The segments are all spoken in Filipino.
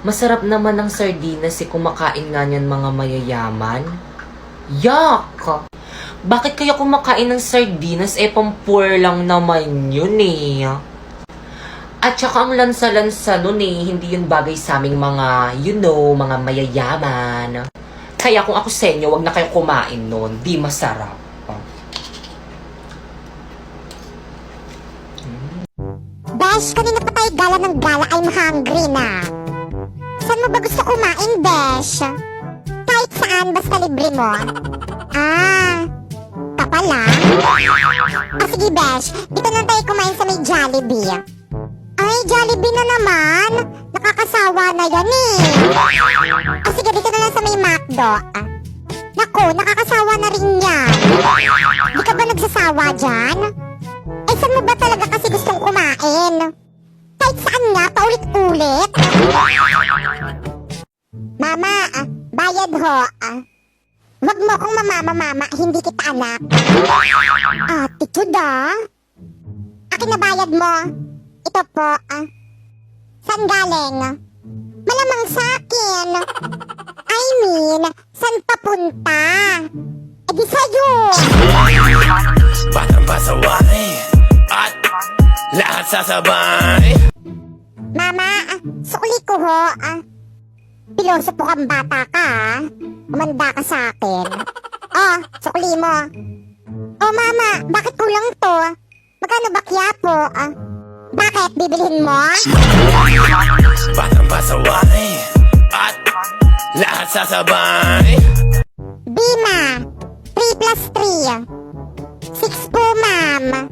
Masarap naman ng sardinas kumakain nga niyan mga mayayaman. Yak! Bakit kaya kumakain ng sardinas? Pang-poor lang naman yun eh. At saka ang lansa-lansa nun hindi yun bagay sa aming mga, mga mayayaman. Kaya kung ako sa inyo, wag na kayo kumain nun. Di masarap. Besh, kanina pa tayo gala ng gala. I'm hungry na. Saan mo ba gusto kumain, Besh? Kahit saan, basta libre mo. Kapala? Sige, Besh. Dito na tayo kumain sa may Jollibee. Ay, Jollibee na naman. Nakakasawa na yan eh. Sige, dito na lang sa may McDo. Naku, nakakasawa na rin yan. Di ka ba nagsasawa dyan? Saan mo ba talaga kasi gustong kumain? Kahit saan nga, paulit-ulit. Mama, bayad ho. Wag mo akong mama, hindi kita anak. Attitude Akin na bayad mo. Ito po. Saan galing? Malamang sa akin. I mean, saan papunta? Di sa'yo. Batang pasaway at lahat sasabay. Mama, sukli ko ho. Piloso po kang bata ka. Umanda ka sa akin. Sukli mo. Mama, bakit kulang to? Magkano ba kya po? Bakit? Bibilhin mo? Batang pasaway at lahat sasabay. Bima, 3 plus 3. 6 po, ma'am.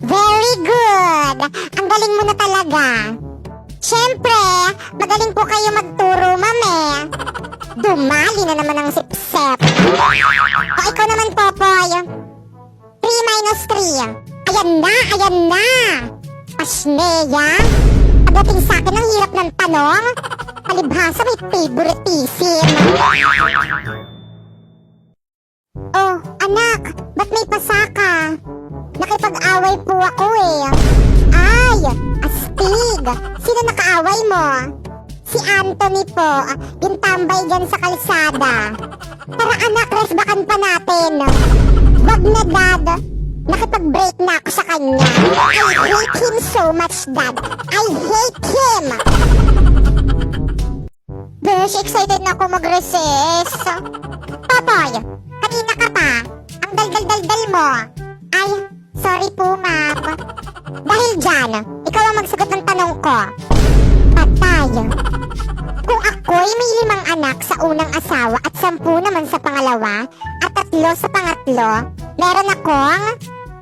Very good. Ang galing mo na talaga. Siyempre, magaling po kayo magturo, ma'am Dumali na naman ang sipsep. Ikaw naman, Popoy. 3 minus 3. Ayan na. Pasneya. Pagdating sa akin ang hirap ng tanong. Palibhasa may favoritism. Oh, anak, ba't may pasaka? Nakipag-away po ako Ay, astig. Sino nakaaway mo? Si Anthony po, yung tambay dyan sa kalsada. Tara anak, resbakan pa natin. Wag na, Dad. Nakipag-break na ako sa kanya. I hate him so much, Dad. I hate him. Besh, excited na ako mag-recess. Popoy, kanina ka pa. Ang dal-dal-dal-dal mo. Ay, sorry po, ma'am. Dahil dyan, ikaw ang magsagot ng tanong ko. Patay. Kung ako'y may 5 anak sa unang asawa at 10 naman sa pangalawa at 3 sa pangatlo, meron akong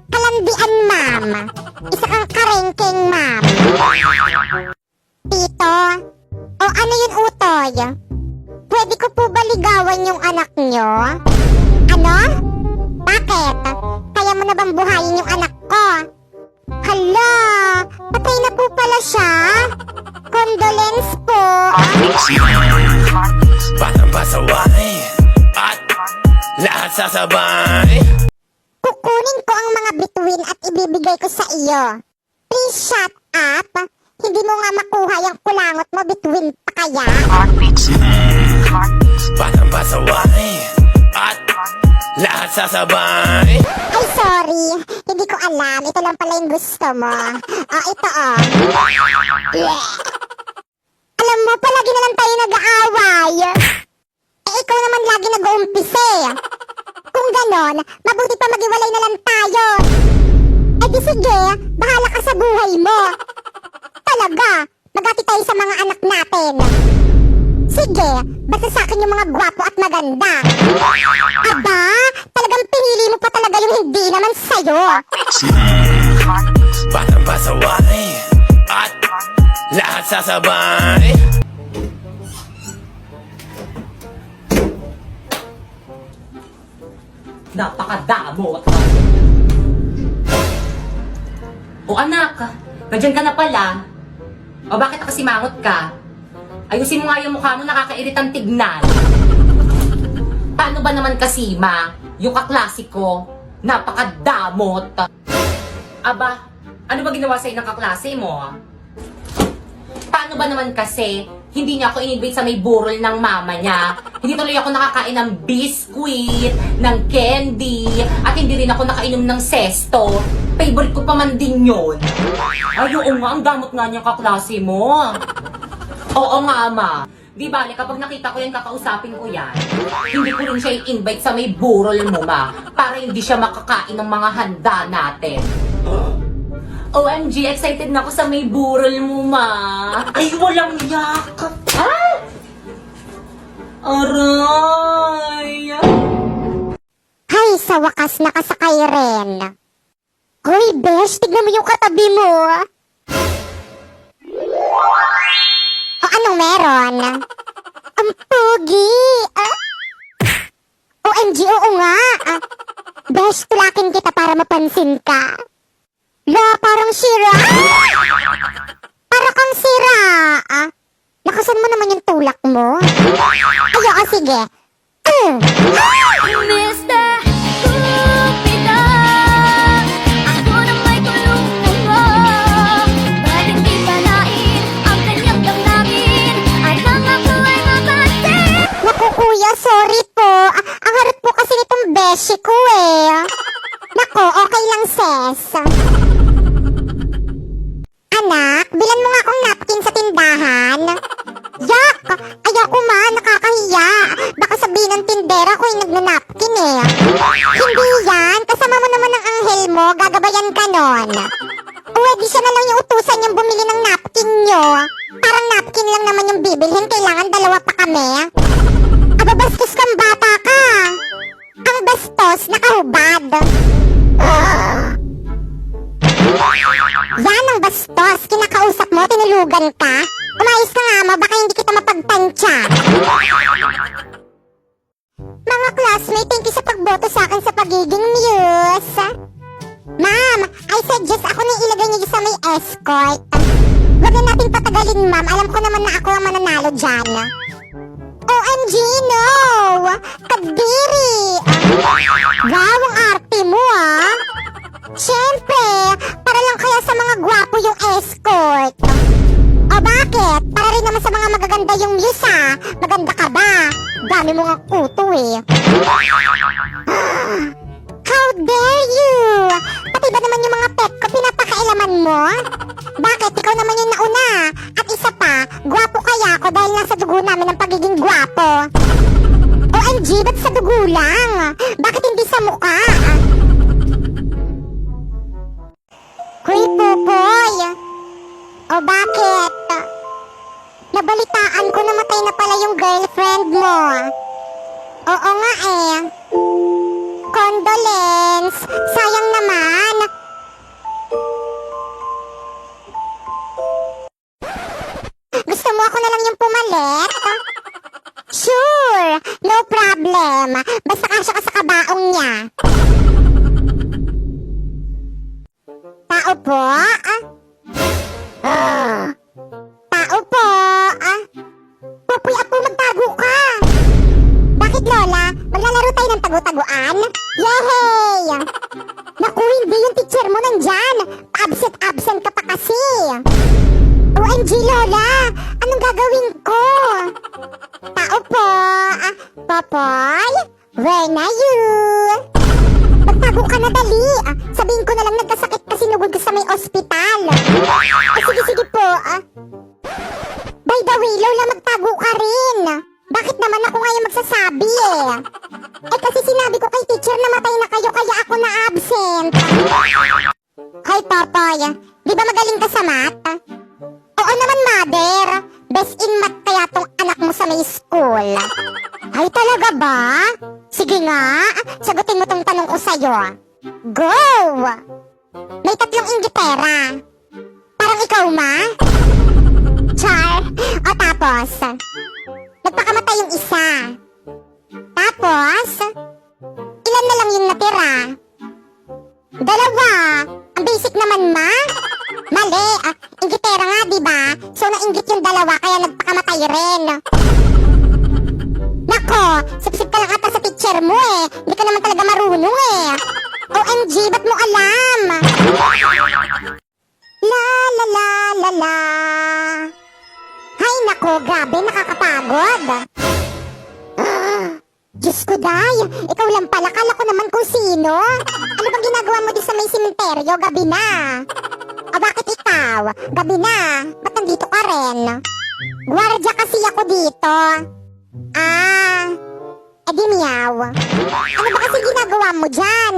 kalandian, ma'am. Isa kang karengkeng, ma'am. Tito, o ano yun, utoy? Pwede ko po ba ligawan yung anak nyo? Ano? Bakit? Kaya mo na bang buhayin yung anak ko? Hala, patay na po pala siya. Condolence po. Batang pasaway at lahat sasabay. Kukunin ko ang mga bituin at ibibigay ko sa iyo. Please shut up. Hindi mo nga makuha yung kulangot mo, bituin pa kaya? Batang pasaway at lahat sasabay. Ay, sorry. Hindi ko alam. Ito lang pala yung gusto mo. Ito Alam mo, palagi na lang tayo nag-aaway. Ikaw naman lagi nag-uumpise. Kung ganon, mabuti pa maghiwalay na lang tayo. Di sige, bahala ka sa buhay mo. Talaga, magati tayo sa mga anak natin. Sige, basta sa akin yung mga gwapo at maganda. Aba, talagang pinili mo pa talaga yung hindi naman sa'yo. Batang pasaway at lahat sasabay. Napakadamo. O anak, nandiyan ka na pala. O bakit nakasimangot ka? Ayusin mo nga yung mukha mo, nakakairitang tignan. Paano ba naman kasi, ma? Yung kaklasiko, napakadamot. Aba, ano ba ginawa sa'yo ng kaklase mo? Paano ba naman kasi Hindi niya ako in-invite sa may burol ng mama niya. Hindi tuloy ako nakakain ng biscuit, ng candy, at hindi rin ako nakainom ng sesto. Favorite ko pa man din yun. Ay, oo nga, ang damot nga niyang kaklase mo. Oo nga, ama. Di bale, kapag nakita ko yan, kakausapin ko yan. Hindi ko rin siya i-invite sa may burol mo, ma. Para hindi siya makakain ng mga handa natin. OMG, excited na ako sa may burol mo, ma. Ay, walang yakap. Ah! Aray! Hay, sa wakas nakasakay rin. Hoy, Besh, tignan mo yung katabi mo. O, anong meron? Ang pogi. OMG, oo nga. Besh, tulakin kita para mapansin ka. La, parang sira. Para kang sira. Lakasan mo naman yung tulak mo. Ayoko, sige. Mr. Cupido, ako na may tulungan mo. Ba't hindi palain ang kanyang damdamin at nang ako ay mapansin? Naku, kuya, sorry po. Ang harap po kasi nitong beshi ko eh. Naku, okay lang, sis. Anak, bilan mo nga akong napkin sa tindahan. Yak! Ayoko ma, nakakahiya. Baka sabihin ng tindera ko yung nagnanapkin eh. Hindi yan, kasama mo naman ang anghel mo, gagabayan ka nun. Pwede siya na lang yung utusan niyang bumili ng napkin nyo. Parang napkin lang naman yung bibilhin, kailangan dalawa pa kami. Ababastos kang bata ka. Ang bastos, nakahubad. Yan ang bastos, kinakausap mo, tinulugan ka. Umayos ka nga ma, baka hindi kita mapagtansya. Mga classmate, thank you sa pagboto sa akin sa pagiging muse. Ma'am, I suggest ako na ilagay niyo sa may escort. Huwag na natin patagalin, ma'am. Alam ko naman na ako ang mananalo dyan. OMG, no! Kadiri! Wow, ang arte mo, ah! Siyempre, para lang kaya sa mga gwapo yung escort. O bakit? Para rin naman sa mga magaganda yung muse, ah. Maganda ka ba? Dami mo nga kuto, eh. How dare you! Pati ba naman yung mga pet ko pinapakailaman mo? Bakit? Ikaw naman yung nauna. At isa pa, gwapo kaya ako dahil nasa dugo namin ang pagiging gwapo. OMG, ba't sa dugo lang? Bakit hindi sa mukha? Hoy, Pupoy! O bakit? Nabalitaan ko na matay na pala yung girlfriend mo. Oo nga eh. Condolence! Sayang naman! Gusto mo ako na lang yung pumalit? Sure! No problem! Basta kasya ka sa kabaong niya. Tao po? Tao po? Pupoy, apo, magtago ka! Bakit, Lola? Maglalaro tayo ng tagu-taguan? Yehey! Naku, hindi yung teacher mo nandyan. Absent ka pa kasi. OMG, Lola! Anong gagawin ko? Tao po? Popoy? Where na you? Magtago ka na dali. Sabihin ko na lang nagkasakit kasi nugod ka sa may ospital. Sige po. By the way, Lola, magtago ka rin. Bakit naman ako ngayon magsasabi eh? Eh kasi sinabi ko kay teacher na matay na kayo kaya ako na absent. Hoy, Popoy, di ba magaling ka sa math? Oo naman, mother. Best in math kaya tong anak mo sa may school. Ay, talaga ba? Sige nga, sagutin mo tong tanong ko sa'yo. Go! May 3 inggitera. Parang ikaw, ma? Char. O tapos, nagpakamatay yung isa. Tapos, ilan na lang yung natira? 2. Ang basic naman, ma? Mali. Inggitera nga, diba? So, nainggit yung 2 kaya nagpakamatay rin. Nako, sip-sip ka lang ata sa teacher mo eh. Hindi ka naman talaga marunong eh. OMG, ba't mo alam? La la la la la. Hay nako, guys. Grabe, nakakapagod. Diyos ko, Day. Ikaw lang pala. Kala ko naman kung sino. Ano bang ginagawa mo di sa may simenteryo? Gabi na. O bakit ikaw? Gabi na. Ba't nandito ka rin? Gwardya kasi ako dito. Edi miyaw. Ano ba kasi ginagawa mo dyan?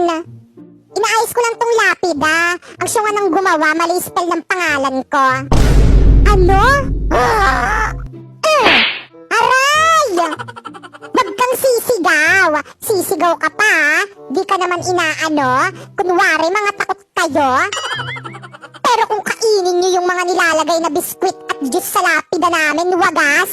Inaayos ko lang tong lapida. Ang siya nga nang gumawa, mali spell ng pangalan ko. Ano? Aray! Wag kang sisigaw. Sisigaw ka pa, ha? Di ka naman inaano. Kunwari, mga takot kayo. Pero kung kainin nyo yung mga nilalagay na biskwit at juice sa lapida namin, wagas.